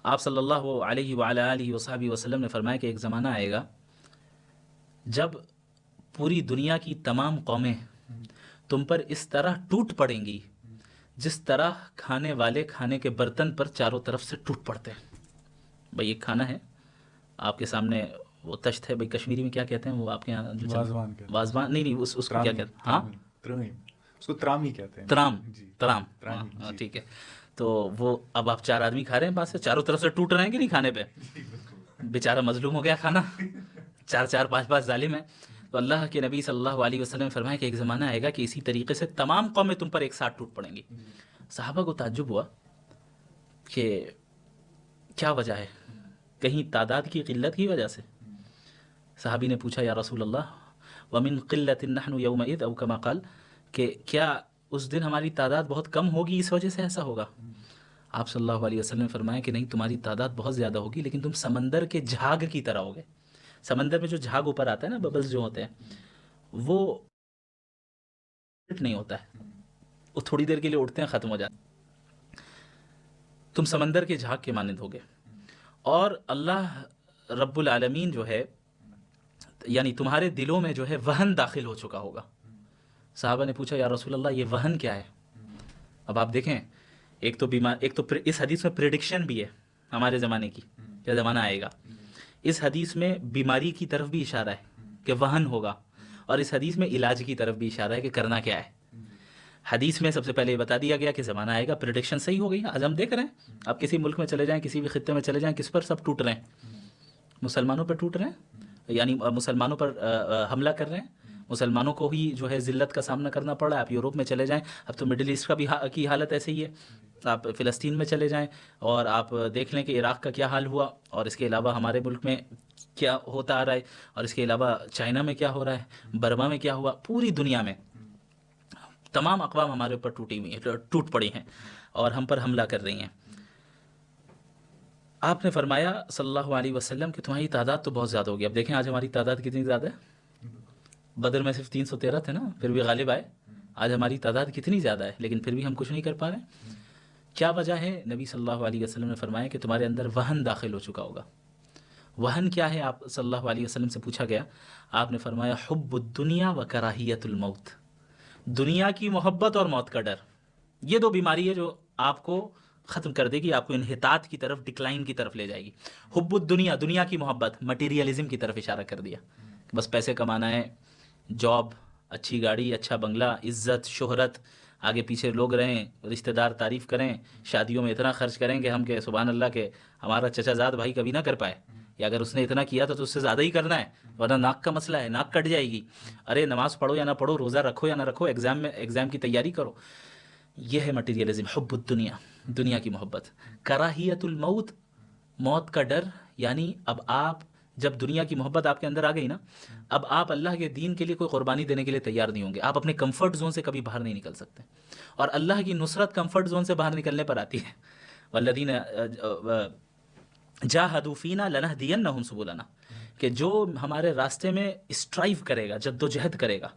آپ صلی اللہ علیہ وعلی آلہ وصحبہ وسلم نے فرمایا کہ ایک زمانہ آئے گا جب پوری دنیا کی تمام قومیں تم پر اس طرح ٹوٹ پڑیں گی جس طرح کھانے والے کھانے کے برتن پر چاروں طرف سے ٹوٹ پڑتے ہیں۔ بھئی ایک کھانا ہے آپ کے سامنے، وہ تشت ہے، بھئی کشمیری میں کیا کہتے ہیں وہ آپ کے یہاں جو واضوان کہتے ہیں، واضوان نہیں اس کو کیا ترامی، کہتے ہیں؟ ہاں ترامی، اس کو ترامی کہتے ہیں ترام، جی، ترام، ترامی ہاں جی ٹھیک ہے۔ تو وہ اب آپ 4 آدمی کھا رہے ہیں، پاس سے چاروں طرف سے ٹوٹ رہے ہیں کہ نہیں کھانے پہ؟ جی بالکل بیچارہ مظلوم ہو گیا کھانا، 4 5 ظالم ہیں۔ تو اللہ کے نبی صلی اللہ علیہ وسلم نے فرمایا کہ ایک زمانہ آئے گا کہ اسی طریقے سے تمام قومیں تم پر ایک ساتھ ٹوٹ پڑیں گی۔ صحابہ کو تعجب ہوا کہ کیا وجہ ہے، کہیں تعداد کی قلت کی وجہ سے؟ صحابی نے پوچھا یا رسول اللہ ومن قلت نحن یومئذ او کما قال، کہ کیا اس دن ہماری تعداد بہت کم ہوگی اس وجہ سے ایسا ہوگا؟ آپ صلی اللہ علیہ وسلم نے فرمایا کہ نہیں، تمہاری تعداد بہت زیادہ ہوگی لیکن تم سمندر کے جھاگ کی طرح ہوگے۔ سمندر میں جو جھاگ اوپر آتا ہے نا، ببلز جو ہوتے ہیں، وہ نہیں ہوتا ہے، وہ تھوڑی دیر کے لیے اٹھتے ہیں ختم ہو جاتے ہیں۔ تم سمندر کے جھاگ کے مانند ہوگے، اور اللہ رب العالمین جو ہے، یعنی تمہارے دلوں میں جو ہے وہن داخل ہو چکا ہوگا۔ صحابہ نے پوچھا یا رسول اللہ یہ وہن کیا ہے؟ اب آپ دیکھیں، ایک تو اس حدیث میں پریڈکشن بھی ہے ہمارے زمانے کی، کیا زمانہ آئے گا۔ اس حدیث میں بیماری کی طرف بھی اشارہ ہے کہ وہن ہوگا، اور اس حدیث میں علاج کی طرف بھی اشارہ ہے کہ کرنا کیا ہے۔ حدیث میں سب سے پہلے یہ بتا دیا گیا کہ زمانہ آئے گا، پریڈکشن صحیح ہو گئی۔ آج ہم دیکھ رہے ہیں، آپ کسی ملک میں چلے جائیں، کسی بھی خطے میں چلے جائیں، کس پر سب ٹوٹ رہے ہیں؟ مسلمانوں پر ٹوٹ رہے ہیں، یعنی مسلمانوں پر حملہ کر رہے ہیں، مسلمانوں کو ہی جو ہے ذلت کا سامنا کرنا پڑ رہا ہے۔ آپ یورپ میں چلے جائیں، اب تو مڈل ایسٹ کا بھی کی حالت ایسے ہی ہے۔ آپ فلسطین میں چلے جائیں اور آپ دیکھ لیں کہ عراق کا کیا حال ہوا، اور اس کے علاوہ ہمارے ملک میں کیا ہوتا آ رہا ہے، اور اس کے علاوہ چائنا میں کیا ہو رہا ہے، برما میں کیا ہوا۔ پوری دنیا میں تمام اقوام ہمارے اوپر ٹوٹ پڑی ہیں اور ہم پر حملہ کر رہی ہیں۔ آپ نے فرمایا صلی اللہ علیہ وسلم کہ تمہاری تعداد تو بہت زیادہ ہوگی۔ اب دیکھیں آج ہماری تعداد کتنی زیادہ ہے، بدر میں صرف 313 تھے نا، پھر بھی غالب آئے۔ آج ہماری تعداد کتنی زیادہ ہے لیکن پھر بھی ہم کچھ نہیں کر پا رہے ہیں۔ کیا وجہ ہے؟ نبی صلی اللہ علیہ وسلم نے فرمایا کہ تمہارے اندر وہن داخل ہو چکا ہوگا۔ وہن کیا ہے؟ آپ صلی اللہ علیہ وسلم سے پوچھا گیا، آپ نے فرمایا حب الدنیا و کراہیت الموت، دنیا کی محبت اور موت کا ڈر۔ یہ دو بیماری ہے جو آپ کو ختم کر دے گی، آپ کو انحطاط کی طرف، ڈکلائن کی طرف لے جائے گی۔ حب الدنیا، دنیا کی محبت، مٹیریلزم کی طرف اشارہ کر دیا، بس پیسے کمانا ہے، جاب، اچھی گاڑی، اچھا بنگلہ، عزت، شہرت، آگے پیچھے لوگ رہیں، رشتہ دار تعریف کریں، شادیوں میں اتنا خرچ کریں کہ ہم کہ سبحان اللہ کہ ہمارا چچا زاد بھائی کبھی نہ کر پائے، یا اگر اس نے اتنا کیا تو اس سے زیادہ ہی کرنا ہے، ورنہ ناک کا مسئلہ ہے، ناک کٹ جائے گی۔ ارے نماز پڑھو یا نہ پڑھو، روزہ رکھو یا نہ رکھو، ایگزام کی تیاری کرو۔ یہ ہے مٹیریلزم، حب الدنیا، دنیا کی محبت۔ کراہیت الموت، موت کا ڈر، یعنی اب آپ جب دنیا کی محبت آپ کے اندر آ گئی نا، اب آپ اللہ کے دین کے لیے کوئی قربانی دینے کے لیے تیار نہیں ہوں گے، آپ اپنے کمفرٹ زون سے کبھی باہر نہیں نکل سکتے، اور اللہ کی نصرت کمفرٹ زون سے باہر نکلنے پر آتی ہے۔ والذین جاہدوا فینا لنہدینہم سبلنا، کہ جو ہمارے راستے میں اسٹرائیو کرے گا، جد و جہد کرے گا،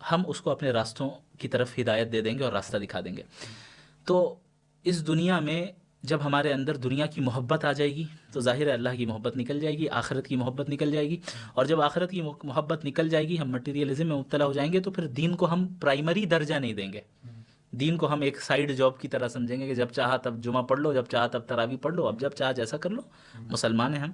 ہم اس کو اپنے راستوں کی طرف ہدایت دے دیں گے اور راستہ دکھا دیں گے۔ تو اس دنیا میں جب ہمارے اندر دنیا کی محبت آ جائے گی تو ظاہر ہے اللہ کی محبت نکل جائے گی، آخرت کی محبت نکل جائے گی، اور جب آخرت کی محبت نکل جائے گی، ہم مٹیریلزم میں مبتلا ہو جائیں گے، تو پھر دین کو ہم پرائمری درجہ نہیں دیں گے، دین کو ہم ایک سائیڈ جاب کی طرح سمجھیں گے کہ جب چاہا تب جمعہ پڑھ لو، جب چاہا تب تراویح پڑھ لو، اب جب چاہا جیسا کر لو، مسلمان ہیں ہم۔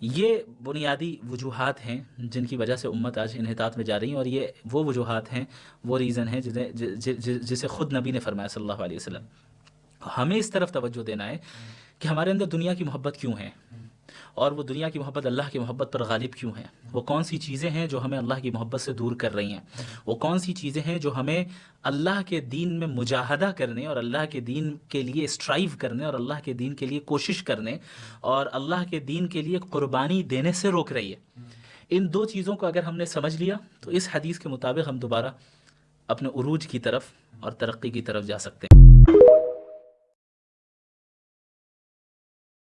یہ بنیادی وجوہات ہیں جن کی وجہ سے امت آج انحطاط میں جا رہی ہے، اور یہ وہ وجوہات ہیں، وہ ریزن ہیں جسے خود نبی نے فرمایا صلی اللہ علیہ وسلم۔ ہمیں اس طرف توجہ دینا ہے کہ ہمارے اندر دنیا کی محبت کیوں ہے، اور وہ دنیا کی محبت اللہ کی محبت پر غالب کیوں ہے، وہ کون سی چیزیں ہیں جو ہمیں اللہ کی محبت سے دور کر رہی ہیں، وہ کون سی چیزیں ہیں جو ہمیں اللہ کے دین میں مجاہدہ کرنے اور اللہ کے دین کے لیے اسٹرائیو کرنے اور اللہ کے دین کے لیے کوشش کرنے اور اللہ کے دین کے لیے قربانی دینے سے روک رہی ہے۔ ان دو چیزوں کو اگر ہم نے سمجھ لیا تو اس حدیث کے مطابق ہم دوبارہ اپنے عروج کی طرف اور ترقی کی طرف جا سکتے ہیں۔